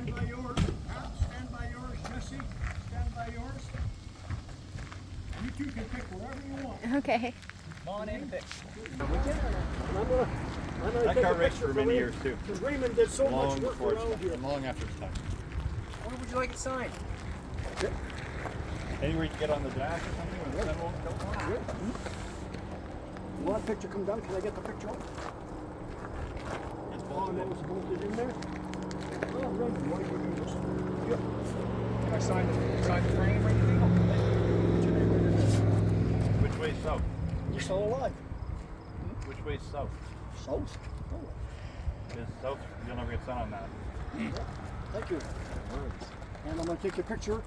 Stand by yours. Pat, stand by yours. Jesse, stand by yours. You two can pick wherever you want. Okay. Come on in and pick. I'm gonna That take car a raced picture for many years too. Because Raymond did so Long much work before it's around time, here. and long after it's time. Where would you like it signed? Anywhere you can get on the dash or something, or the won't go on. You want a picture come down? Can I get the picture up? It's Oh, bolted that in. was bolted in there? Oh, right. Why do you do this? Yeah. Can I sign the frame or anything? Which way's south? You still alive? Which way's south? South? Oh, Because south, you'll never get sun on that. yeah. Thank you. And I'm gonna take a picture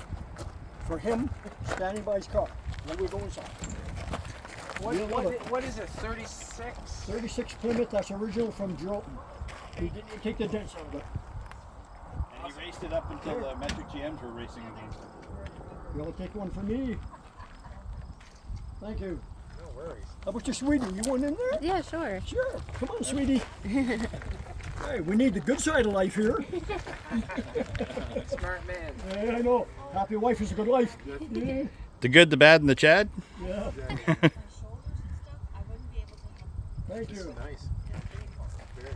for him standing by his car. Then we go inside. What is it, 36? 36 Plymouth, that's original from Jordan. He didn't take the dents out of it. And he raced it up until the metric GMs were racing against it. You want to take one for me? Thank you. No worries. How about your sweetie? You want in there? Yeah, sure. Sure. Come on, sweetie. Hey, we need the good side of life here. Smart man. Yeah, I know. Happy wife is a good life. Yeah. The good, the bad, and the Chad? Yeah. shoulders and stuff, I wouldn't be able to help. Thank you. Nice.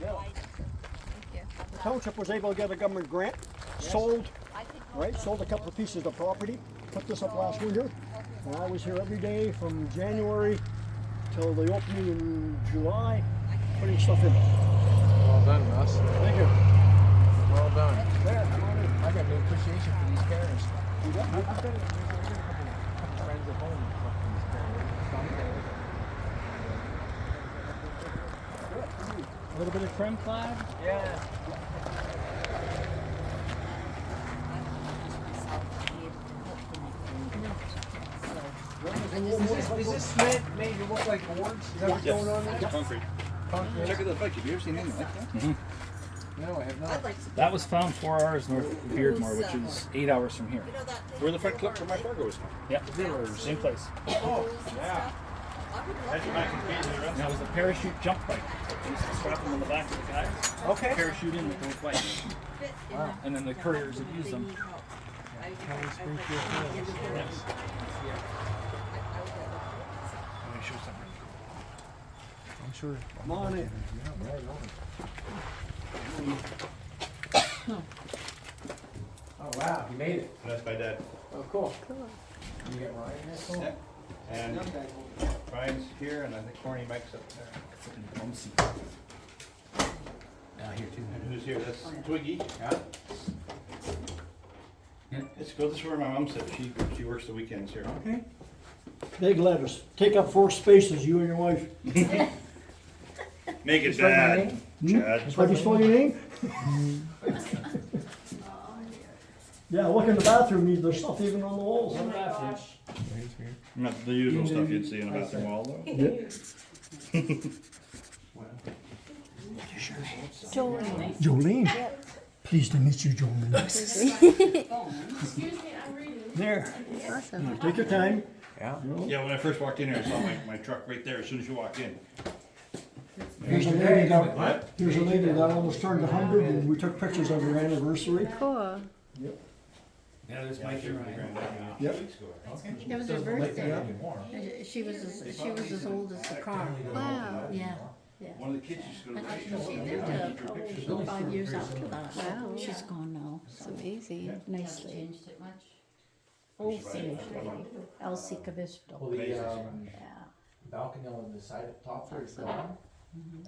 Yeah. I, The township was able to get a government grant, sold, I could go right? Sold a couple of pieces of property, put this up last winter. And I was here every day from January till the opening in July, putting stuff in. Well done, Russ. Thank you. Well done. There, come on in. I got no appreciation for these cars. You got me? I've got a couple friends at home who fuck these cars. A little bit of trim flag? Yeah. Is this cement made to look like boards? Is that what's going on there? Concrete. Concrete? Check out the bike. Have you ever seen anything like that? No, I have not. That was found 4 hours north of Beardmore, which is 8 hours from here. Where the front clip for my Fargo was from. Yeah, same place. Oh, yeah. That's your back and cage there, And that was the parachute jump bike. They used to strap them on the back of the guys, Okay. parachute in with those bikes. And then the couriers would use them. Yes. Let me show something. I'm sure. Come on in. Oh wow, you made it. That's my dad. Oh cool. You get Ryan here? Cool. Yeah. And Brian's here, and I think Corny Mike's up there. It's in the bum seat. Down here too. And who's here? That's Twiggy. Yeah. It's good. This is where my mom sits. She works the weekends here. Okay. Big letters. Take up 4 spaces, you and your wife. Make it Is that my Dad. name? Chad. How do you spell your name? Yeah, look in the bathroom, there's stuff even on the walls in the bathroom. Not the usual stuff you'd see in a bathroom wall, though. Jolene. Jolene. Pleased to meet you, Jolene. excuse me, I'm reading. There. Awesome. Take your time. Yeah. Yeah, when I first walked in here, I saw my truck right there as soon as you walked in. Here's a lady that, here's a lady that almost turned 100, and we took pictures of her anniversary. Cool. Yeah, there's Mike and Ryan. Yep. It was her birthday. She was as old as the car. Wow. Yeah. One of the kids used to go to And she lived probably 5 years after that. Wow. She's gone now. It's amazing. Nice lady. Changed it much? Old Finnish lady. Elsie Cavisto. Well, the Yeah. balcony on the side up top there is gone.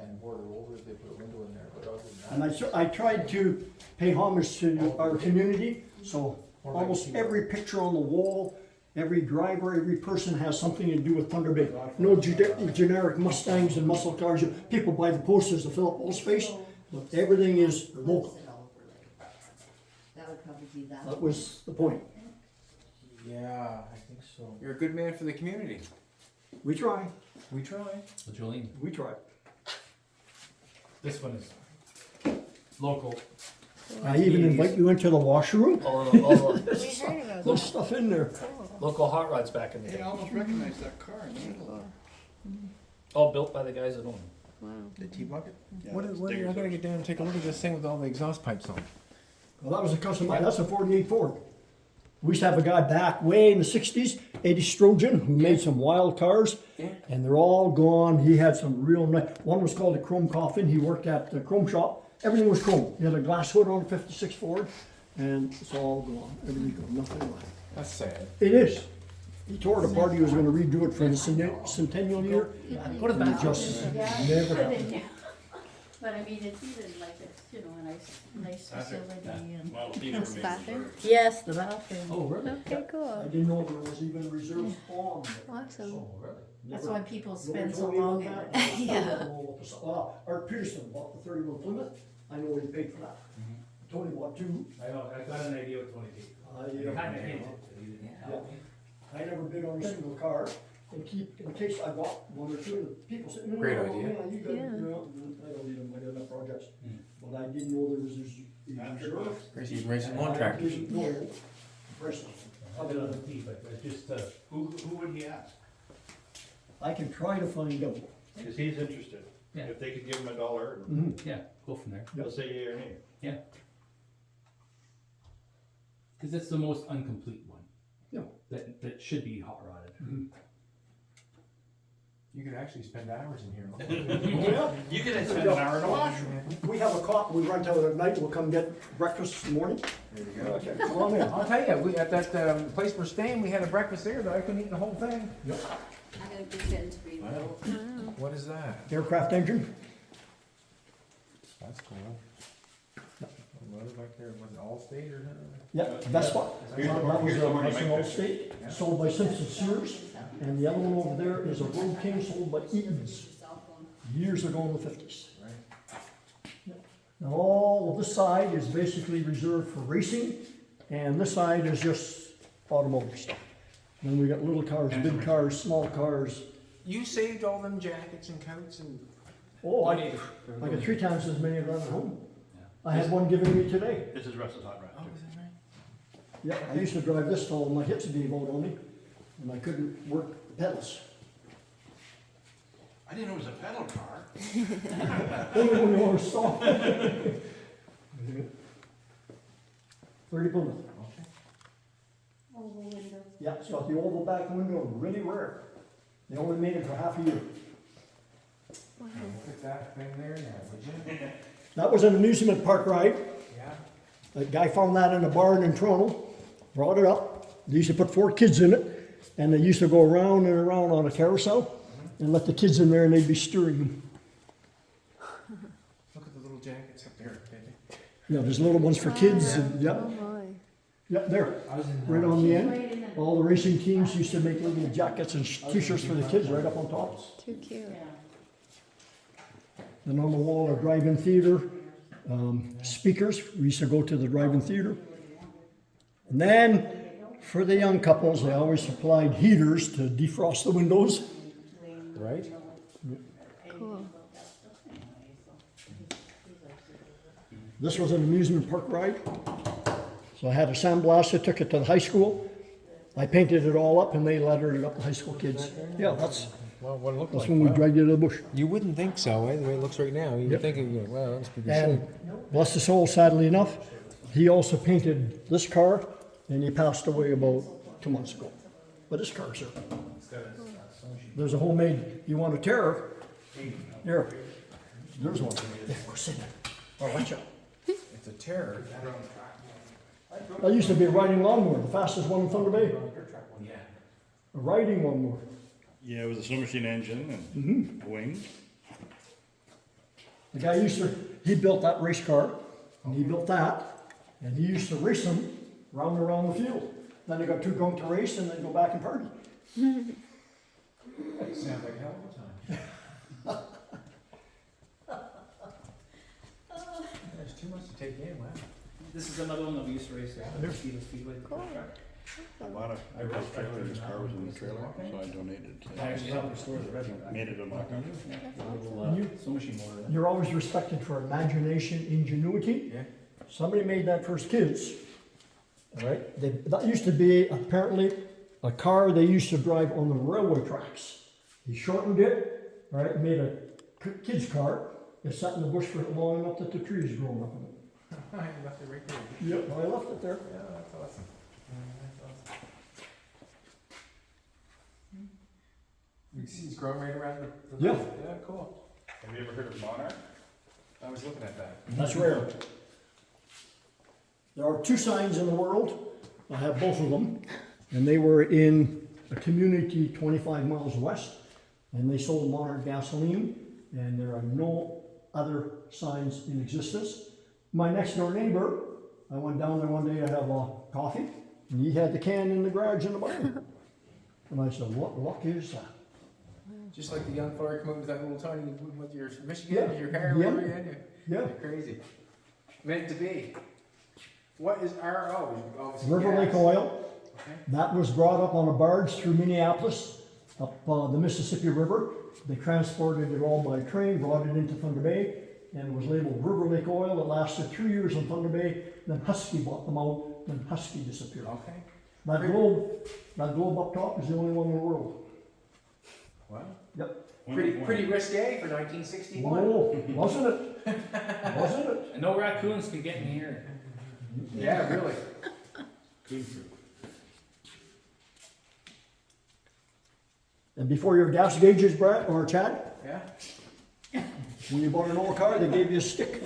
And border over, they put a window in there, but other And than I tried to pay homage to our community, so almost every picture on the wall, every driver, every person has something to do with Thunder Bay. No generic Mustangs and muscle cars. People buy the posters to fill up all space. But everything is local. That would probably be that. That was the point. yeah, I think so. You're a good man for the community. We try. We try. So Jolene, We try. this one is local. I even invite you into the washroom. All the We heard about There's stuff in there. local hot rods back in the day. almost recognized that car in the middle. All built by the guys that own them. Wow. The T-bucket? Yeah, What it's is, I Digger's gotta house. get down and take a look at this thing with all the exhaust pipes on. Well, that was a custom, that's a 48 Ford. We used to have a guy back way in the 60s, Eddie Strojan, who made some wild cars, and they're all gone. He had some real nice, one was called a chrome coffin. He worked at the chrome shop. Everything was chrome. He had a glass hood on a 56 Ford, and it's all gone. Everything's gone, nothing left. That's sad. It is. He tore it apart. He was going to redo it for the centennial year. Put it back. Just Yeah, never put it happened. in there. But I mean, it's even like it's, you know, a nice facility and. Well, Peter This made bathroom? Yes, the bathroom. Oh, really? Okay, I cool. didn't know there was even a reserve spawn there. Awesome. Oh, really? That's Never- why people Nobody spend so told me long in about it. that. Yeah. Well, Art Peterson bought the 31 Plymouth. I know what he paid for that. Tony bought two. I know, I got an idea what 20 feet. Kinda hinted, but he didn't tell me. I never bid on a single car and keep, in case I bought one or two of the people say, no, Great no, idea. no, you got, Yeah. you know, I don't need them, I got enough projects. But I didn't know there was this. Crazy, you can raise some lawn tractors. I'll get on the T, but just, Who would he ask? I can try to find out. Because he's interested. Yeah. If they could give him $1, yeah, go from there. he'll say yea or nay. Yeah. Cause it's the most incomplete one. Yeah. That should be hot rodded. You could actually spend hours in here. Yeah. You could spend an hour in a washroom. We have a cop, we rent out at night, we'll come get breakfast in the morning. There you go. Okay, come on in. I'll tell you, we, at that place we're staying, we had a breakfast there, but I couldn't eat the whole thing. I'm gonna pretend to be. What is that? Aircraft engine. That's cool. What was back there, was it Allstate or something? Yeah, Vespa. Here's the- That was here's the one you that's an make Allstate, sold by Simpson Sears. And the other one over there is a Road King sold by Eaton's years ago in the 50s. Right. Now all of this side is basically reserved for racing, and this side is just automotive stuff. Then we got little cars, big cars, small cars. You saved all them jackets and coats and. Oh, I got 3 times as many around at home. I had one given me today. This is Russell's hot rod Oh, too. is that right? Yeah, I used to drive this tall, my hips gave out on me, and I couldn't work the pedals. I didn't know it was a pedal car. Only when you want to stop. 30 Plymouth. Oval window. Yeah, it's got the oval back window, really rare. They only made it for half a year. Put that thing there now, would you? That was an amusement park ride. Yeah. A guy found that in a barn in Toronto, brought it up. They used to put 4 kids in it, and they used to go around and around on a carousel and let the kids in there and they'd be steering them. Look at the little jackets up there, baby. Yeah, there's little ones for kids, and, yeah, Oh my. yeah, there, I was in. right on the Right end. in the, All the racing teams used to make little jackets and t-shirts for the kids right up on top. Too cute. yeah. Then on the wall, a drive-in theater, speakers. We used to go to the drive-in theater. And then, for the young couples, they always supplied heaters to defrost the windows. Right? Cool. This was an amusement park ride. So I had a sandblaster, took it to the high school. I painted it all up and they lettered it up to high school kids. Yeah, that's Well, what it looked that's like. when we Wow. dragged it to the bush. You wouldn't think so, eh, the way it looks right now. You Yep. would think, well, that's pretty And sick. bless his soul, sadly enough, he also painted this car and he passed away about 2 months ago. But this car's there. There's a homemade, you want a terror? Here, there's one. Yeah, go sit there. Oh, watch out. It's a terror. That used to be a riding lawnmower, the fastest one in Thunder Bay. Yeah. A riding lawnmower. Yeah, it was a snow machine engine and a wing. The guy he built that race car, and he built that, and he used to race them round and around the field. Then they got too drunk to race, and then go back and party. Sounds like a hell of a time. There's too much to take in, wow. This is another one that we used to race at the Speedway. Cool. I bought a bus trailer, this car was in the trailer, so I donated. I actually helped restore the red one. Made it a knockout. Little snow machine motor. You're always respected for imagination, ingenuity. Yeah. Somebody made that for his kids. All right, that used to be apparently a car they used to drive on the railway tracks. He shortened it, all right, made a kid's car. It sat in the bush for long enough that the trees grown up in it. You left it right there. Yep, I left it there. Yeah, that's awesome. That's awesome. You see it's growing right around the Yeah. Yeah, cool. Have you ever heard of Monarch? I was looking at that. That's rare. There are 2 signs in the world. I have both of them. And they were in a community 25 miles west. And they sold Monarch gasoline. And there are no other signs in existence. My next door neighbor, I went down there one day to have coffee. And he had the can in the garage in the barn. And I said, what luck is that? Just like the young fella come up with that little tiny, with your Michigan, Yeah. your car, Yeah. whatever you had. Yeah. You're crazy. Meant to be. What is RO? Obviously River gas. Lake Oil. Okay. That was brought up on a barge through Minneapolis, up the Mississippi River. They transported it all by train, brought it into Thunder Bay, and it was labeled River Lake Oil. It lasted 3 years in Thunder Bay, then Husky bought them out, then Husky disappeared. Okay. That globe up top is the only one in the world. Wow. Yep. Pretty risque for 1961. Oh, wasn't it? Wasn't it? And no raccoons can get in here. Yeah, really. And before your gas gauges, Brad, or Chad, Yeah. when you bought an old car, they gave you a stick.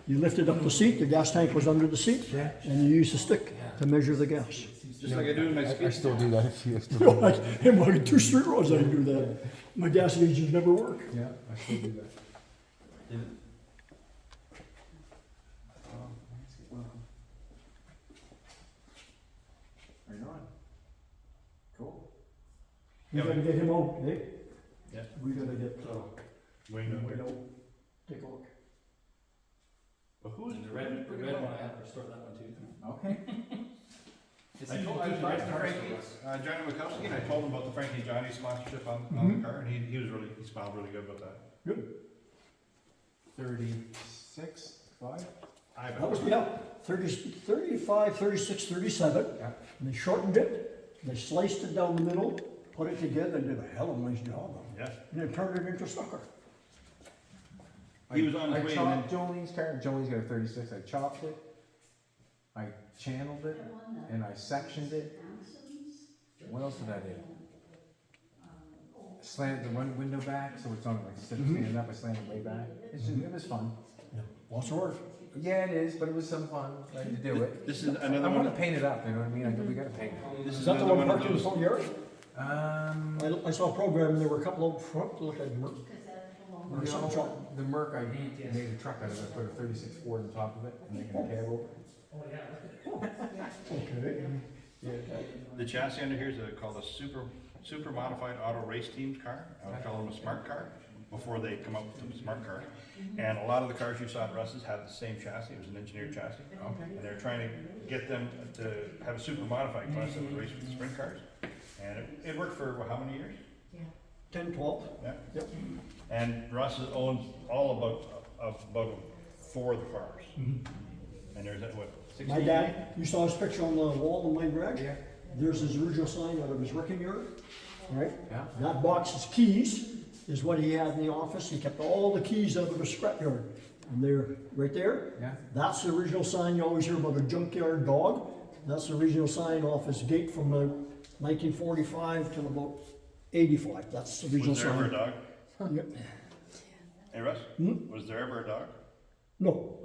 You lifted up the seat, the gas tank was under the seat, Yeah. and you used the stick to measure the gas. Just like I do in my skid steer. do that if you You know, like, in my 2 street roads, I do that. My gas gauges never work. Yeah, I still do that. Right on. Cool. We gotta get him out, eh? Yeah. We gotta get, Wayne, Wayne out, take a look. But who's And the red one, I have to restore that one too. Okay. I told Frankie, Johnny Mikowski, and I told him about the Frankie and Johnny sponsorship on Mhm. the car, and he smiled really good about that. Good. 36, 5? That was, yeah, 30, 35, 36, 37. Yeah. And they shortened it, they sliced it down the middle, put it together, and did a hell of a nice job on it. Yeah. And then turned it into a sucker. He was on his way I and chopped Jolene's car. Jolene's got a 36. I chopped it. I channeled it, and I sectioned it. What else did I do? Slanted the one window back, so it's on like instead of standing up, I slanted it way back. It was fun. Yeah. Lots of work. Yeah, it is, but it was some fun like, to do it. This is I another want one. to paint it up. You know what I mean? We got to paint it. This Is is that the another one one of parked in the those. front yard? I saw a program, and there were a couple out front, looked like Merc. Or You something. know, the Merc, I made a truck out of it. I put a 36 Ford on top of it, and making a cab over. Okay. Yeah. The chassis under here is called a super modified auto race team's car. I would call them a smart car before they come up with the smart car. And a lot of the cars you saw at Russ's had the same chassis. It was an engineered chassis. And they're trying to get them to have a super modified class that would race with the sprint cars. And it worked for how many years? 10, 12. Yeah. Yep. And Russ owns all about 4 of the cars. And there's what? 16? My dad, you saw his picture on the wall in my garage? Yeah. There's his original sign out of his wrecking yard, right? Yeah. That box's keys is what he had in the office. He kept all the keys out of his scrapyard. And they're right there. Yeah. That's the original sign. You always hear about a junkyard dog. That's the original sign off his gate from 1945 till about 85. That's the original Was there ever a sign. dog? Yeah. Hey Russ? Hmm? Was there ever a dog? No.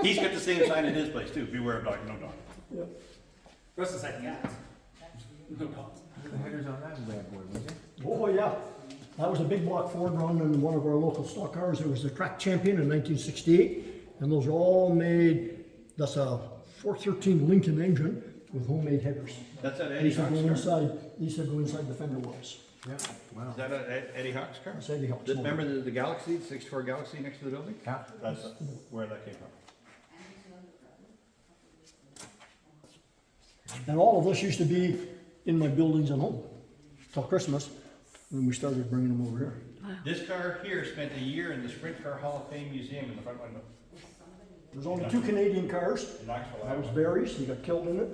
He's got the same sign at his place too. Beware of dog, no dog. Yeah. Rest is like cats. No dogs. The headers on that bad boy, was it? Oh, yeah. That was a big block Ford run in one of our local stock cars. It was the track champion in 1968. And those are all made, that's a 413 Lincoln engine with homemade headers. That's that Eddie These Hawks car? used to go inside the fender wells. Yeah. Wow. Is that a Eddie Hawks car? That's Eddie Hawks. Remember the Galaxy, the 64 Galaxy next to the building? Yeah. That's where that came from. And all of this used to be in my buildings at home till Christmas, when we started bringing them over here. This car here spent a year in the Sprint Car Hall of Fame Museum in the front window There's only 2 Canadian cars. in Knoxville, That was Iowa. Barry's, he got killed in it.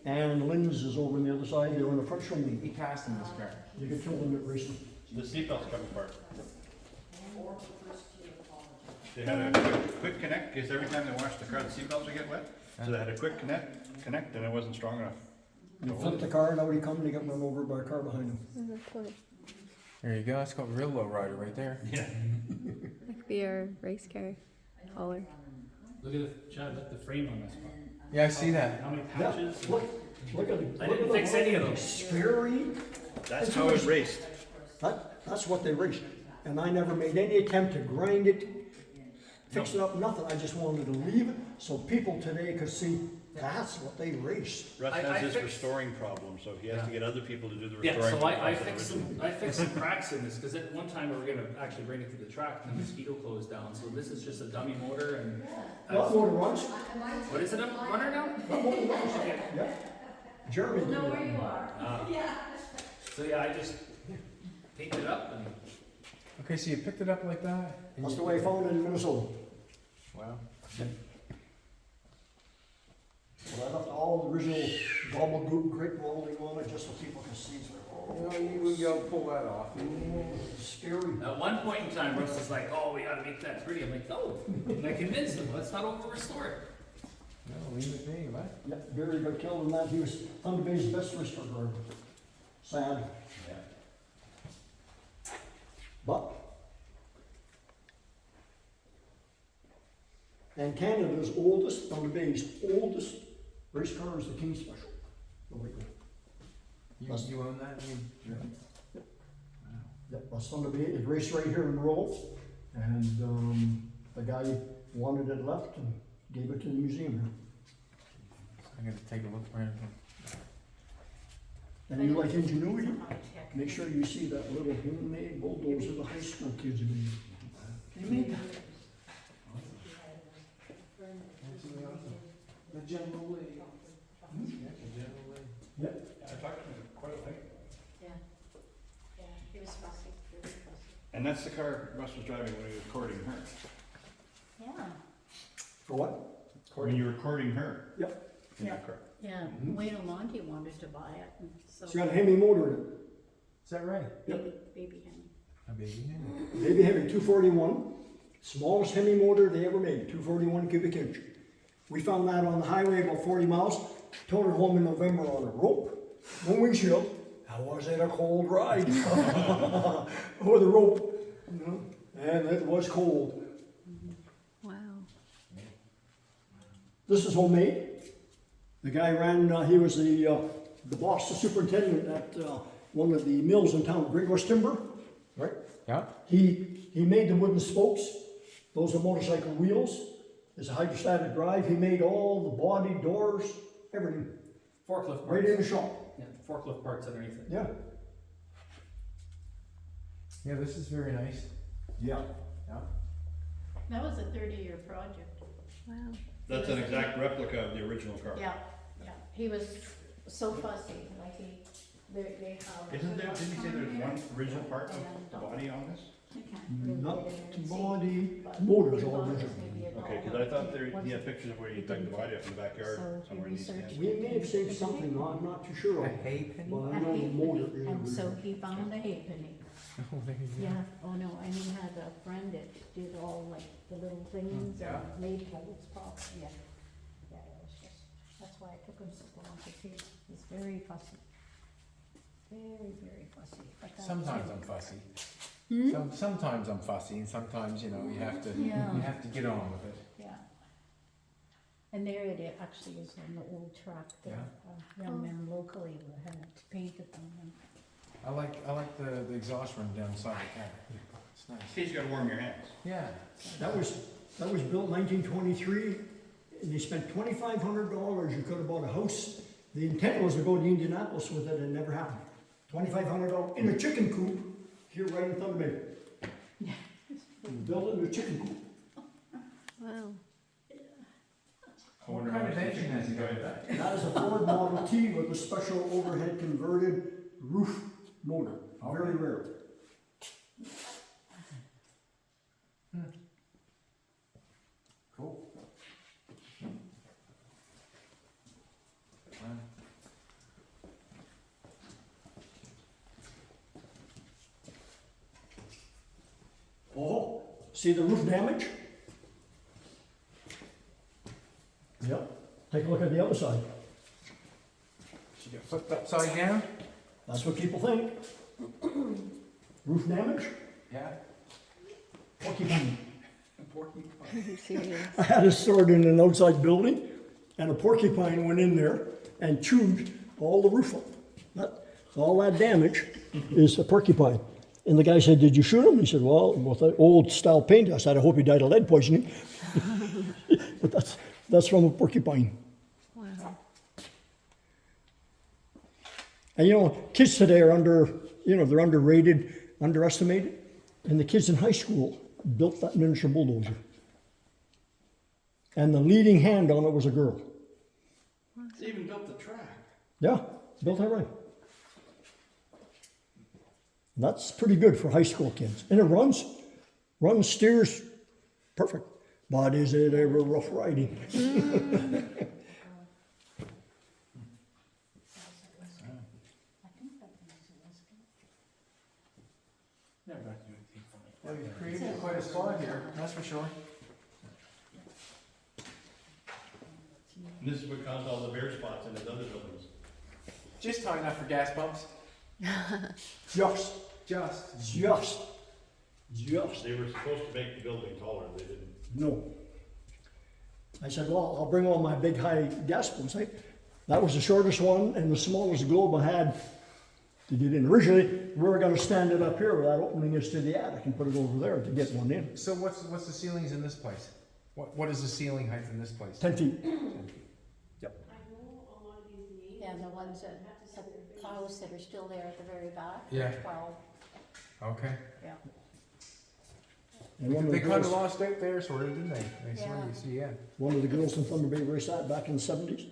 And Lynn's is over on the other side, they were in the front showroom. He passed in this car. You get killed in it racing. The seatbelts come apart. They had a quick connect, because every time they washed the car, the seatbelts would get wet. So they had a quick connect, and it wasn't strong enough. You flip the car, and nobody come, they get run over by a car behind them. That's cool. There you go, that's called real low rider right there. Yeah. That could be our race car collar. Look at the, Chad, look at the frame on this one. Yeah, I see that. How many Yeah, patches? look at the. I didn't fix any of them. Scary. That's how it raced. That's what they raced. And I never made any attempt to grind it, fix it up, nothing. I just wanted to leave it so people today could see that's what they raced. Russ I has this fixed- restoring problem, so he has to get other people to do the Yeah, restoring. so I of the fixed original. I fixed some cracks in this, because at one time we were gonna actually bring it to the track, and the mosquito closed down, so this is just a dummy motor, and. Lot more runs. What is it, a runner now? Lot more runs. Yeah. Jeremy did it. So yeah, I just taped it up and. Okay, so you picked it up like that? and That's you- the way I found it in Minnesota. Wow. But I left all the original gobbledygook grape molding on it just so people can see. It's like, oh, You would go pull that off. scary. At one point in time, Russ was like, "Oh, we gotta make that pretty." I'm like, "No," and I convinced him, "Let's not over restore it." No, leave it be, what? Yeah, Barry got killed in that. He was Thunder Bay's best racer driver. Sad. But. And Canada's oldest, Thunder Bay's oldest race car is the King Special. The white one. You own that? Yep, that's Thunder Bay. It raced right here in Roll. And the guy wanted it left and gave it to the museum here. I'm gonna take a look around. And you like ingenuity? Make sure you see that little homemade bulldozer the high school kids made. They made that. The general Lee. Yep. I talked to him quite a bit. Yeah, yeah, he was fussy, really fussy. And that's the car Russ was driving when he was courting her. Yeah, For what? When you were courting her. Yep. In Yeah. that car. yeah, Wayne Almonte wanted to buy it, and so. It's got a Hemi motor in it. Is that right? Baby Henry. A baby hand. Baby Hemi 241. Smallest Hemi motor they ever made, 241 cubic inch. We found that on the highway about 40 miles. Towed it home in November on a rope. No windshield. That was it a cold ride. With a rope. You know? And it was cold. Wow. This is homemade. The guy ran, he was the boss, the superintendent at one of the mills in town, Great West Timber, right? Yeah. He made the wooden spokes. Those are motorcycle wheels. It's a hydrostatic drive. He made all the body, doors, everything, Forklift parts. right in the shop. Yeah, forklift parts underneath it. Yeah. Yeah, this is very nice. Yeah. Yeah. That was a 30-year project. Wow. That's an exact replica of the original car. Yeah, yeah, he was so fussy, like they have. Isn't there, didn't he say there's one original part of the body on this? I can't really Not get it the and see, body, but motors we all thought it was original. maybe a Okay, dollar. cause I thought there, he Once had pictures of where he dug the body up in the backyard So he somewhere in East researched. We may have saved something, I'm not too sure A of. hay penny? But I A know the motor halfpenny, is and so original. he found a halfpenny. Oh, there you go. Yeah, oh no, and he had a friend that did all like the little things Yeah. and made holes properly, yeah. Yeah, it was just, that's why it took him so long, because he's very fussy. Very, very fussy. But that was Sometimes him. I'm fussy. Hmm? Sometimes I'm fussy, and sometimes, you know, you have to Yeah. get on with it. Yeah. And there it actually is on the old track that a young man locally had painted them. And I like the exhaust run down the side of the car. It's nice. You just gotta warm your hands. Yeah. That was built 1923, and they spent $2,500. You could have bought a house. The intent was to go to Indianapolis with it, and it never happened. $2,500 in a chicken coop here right in Thunder Bay. We built it in a chicken coop. Wow. I wonder What how kind of many engine has he got with that? That is a Ford Model T with a special overhead converted roof motor. Very rare. Cool. Oh, see the roof damage? Yep. Take a look at the other side. She got flipped upside down? That's what people think. Roof damage, Yeah. porcupine. Are you serious? I had it stored in an outside building, and a porcupine went in there and chewed all the roof up. All that damage is a porcupine. And the guy said, "Did you shoot him?" He said, "Well, with an old style paint." I said, "I hope he died of lead poisoning." But that's from a porcupine. Wow. And you know, kids today are they're underrated, underestimated. And the kids in high school built that miniature bulldozer. And the leading hand on it was a girl. They even built the track. Yeah, built that right. That's pretty good for high school kids. And it runs, steers, perfect. But is it ever rough riding? Never got to do anything for me. Well, you created quite a spot here, that's for sure. And this is what caused all the bare spots in his other buildings. Just high enough for gas pumps. Just. They were supposed to make the building taller, they didn't. No. I said, well, I'll bring all my big high gas pumps. That was the shortest one and the smallest globe I had to get in. Originally, we were gonna stand it up here where that opening is to the attic and put it over there to get one in. So what's the ceilings in this place? What is the ceiling height in this place? 10 feet. Yeah, and the ones that, the house that are still there at the very back, Yeah. 12, Okay. yeah. And one of They the kind of girls, lost out there, sort of, didn't they? They sort Yeah. of, see, yeah. one of the girls in Thunder Bay raced that back in the 70s.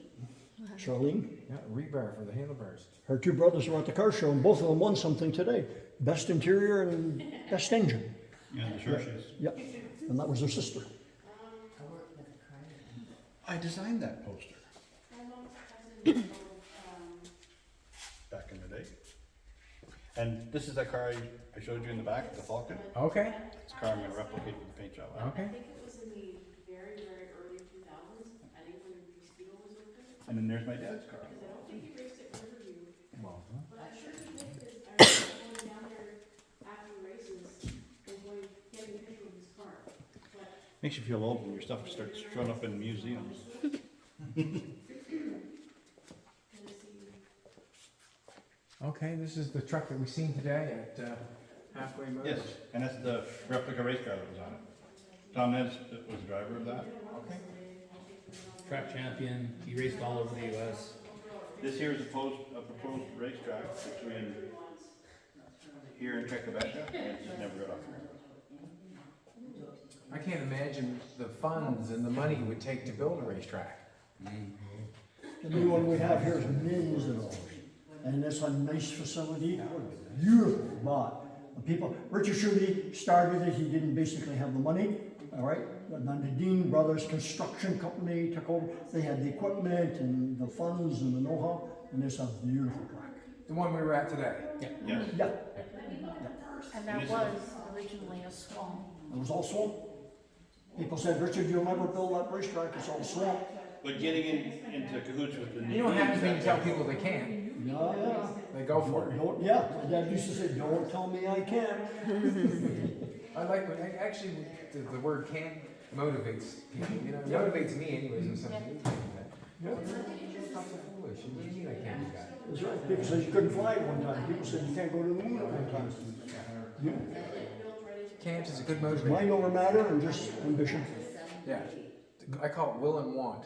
Charlene. Yeah, rebar for the handlebars. Her two brothers were at the car show and both of them won something today. Best interior and best engine. Yeah, the sure is. Yep. And that was her sister. I designed that poster. Back in the day. And this is that car I showed you in the back, the Falcon. Okay, It's a car I'm gonna replicate with the paint job. okay. I think it was in the very, very early 2000s. I think when Mosquito was open. And then there's my dad's car. Because I don't think he raced it in Riverview. Well, But I'm sure he did because I remember going down there after the races and going, getting a picture of his car. But Makes you feel old when your stuff starts showing up in museums. okay, this is the truck that we seen today at Halfway Motors. Yes, and that's the replica race car that was on it. Tom Nez was the driver of that. Okay. Track champion, he raced all over the US. This here is a proposed racetrack between here and Czechoslovakia, and it just never got off. I can't imagine the funds and the money it would take to build a racetrack. The new one we have here is millions of dollars. And it's a nice facility, beautiful, but the people, Richard Shuley started it, he didn't basically have the money, all right? But then the Dean Brothers Construction Company took over, they had the equipment and the funds and the know-how, and it's a beautiful track. The one we were at today. Yes. Yeah, And that was originally a swamp. it was all swamp. People said, Richard, you'll never build that racetrack, it's all swamp. But getting into cahoots with the. You know what happens when you tell people they can't? Yeah, They go for it. don't, yeah, my dad used to say, don't tell me I can't. I like when, actually, the word can motivates people, you know, it motivates me anyways when something new like that. You're not so foolish, what do you mean I can't do that? That's right, people said you couldn't fly at one time, people said you can't go to the moon at one time. Can't is a good motivator. Mind over matter and just ambition. Yeah, I call it will and want.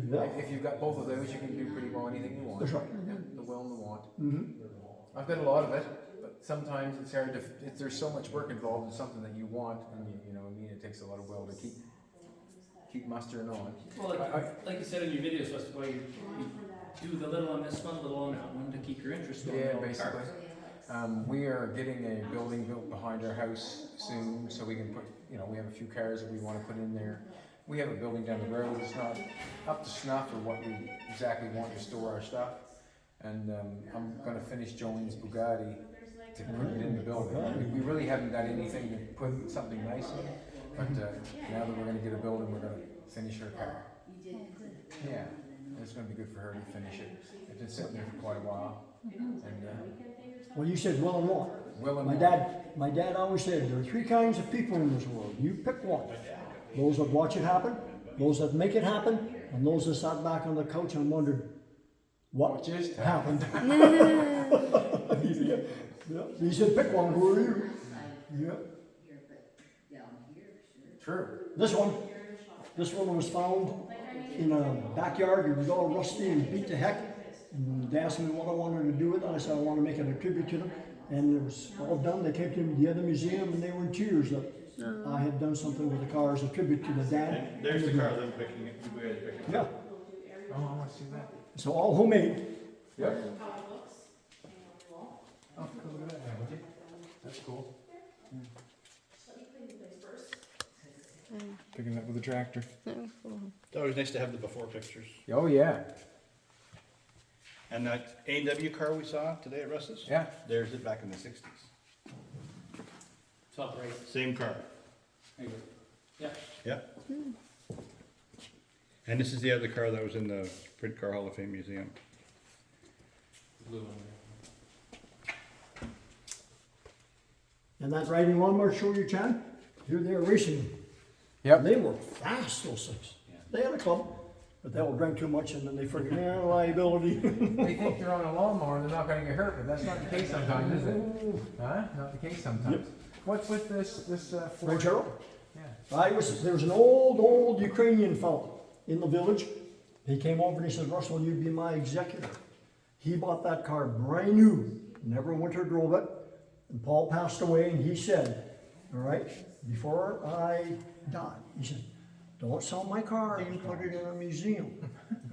Yeah. If you've got both of those, you can do pretty well anything you want. That's right. The will and the want. Mm-hmm. I've got a lot of it, but sometimes it's hard to, there's so much work involved in something that you want, and you know, I mean, it takes a lot of will to keep mustering on. Well, like you said in your videos, that's why you do the little on this one, little on that one to keep your interest going. Yeah, in all the basically. cars. We are getting a building built behind our house soon, so we can put, you know, we have a few cars that we want to put in there. We have a building down the road that's not up to snuff for what we exactly want to store our stuff. And I'm going to finish Jolene's Bugatti to put it in the building. We really haven't got anything to put something nice in. But now that we're gonna get a building, we're gonna finish her car. Yeah, it's gonna be good for her to finish it. It's been sitting there for quite a while. And, Well, you said will and won't. will and My won't. dad always said, there are three kinds of people in this world. You pick one. Those that watch it happen, those that make it happen, and those that sat back on the couch and wondered what just happened. Yeah. Yeah. He said, pick one. Who are you? Yeah. True. This one was found in a backyard. It was all rusty and beat to heck. And they asked me what I wanted to do with it. I said I want to make it a tribute to them. And it was all done. They came to the other museum and they were in tears that I had done something with the car as a tribute to the dad. And there's the car, them picking it, you guys picking it. Yeah. Oh, I wanna see that. So all homemade. Yep. How it looks, hang on the wall. Oh, look at that, now, would you? That's cool. Let me clean the place first. Picking it up with a tractor. It's always nice to have the before pictures. Oh, yeah. And that A&W car we saw today at Russ's? Yeah. There's it back in the 60s. Top right. Same car. There you go. Yeah. Yeah. And this is the other car that was in the Print Car Hall of Fame Museum. Blue one there. And that riding lawnmower show you, Chan, here they are racing. Yep. They were fast, those things. They had a club, but they all drank too much and then they forget, liability. They think they're on a lawnmower and they're not gonna get hurt, but that's not the case sometimes, is it? Huh? Not the case sometimes. What's with this Ford? Ranchero? Yeah. There was an old Ukrainian fellow in the village. He came over and he said, Russell, you be my executor. He bought that car brand new, never winter drove it. And Paul passed away and he said, all right, before I die, he said, don't sell my car and put it in a museum.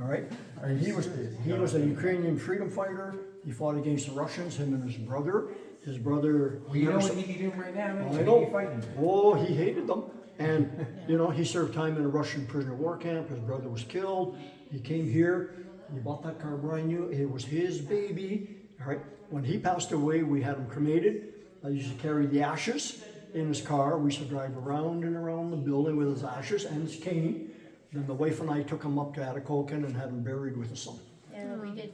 All right? And he was a Ukrainian freedom fighter. He fought against the Russians, him and his brother. His brother. Well, you know what he'd be doing right now, I he'd be know. fighting. Oh, he hated them. And, he served time in a Russian prisoner of war camp. His brother was killed. He came here. He bought that car brand new. It was his baby. All right. When he passed away, we had him cremated. I used to carry the ashes in his car. We used to drive around and around the building with his ashes and his cane. Then the wife and I took him up to Atacocan and had him buried with his son.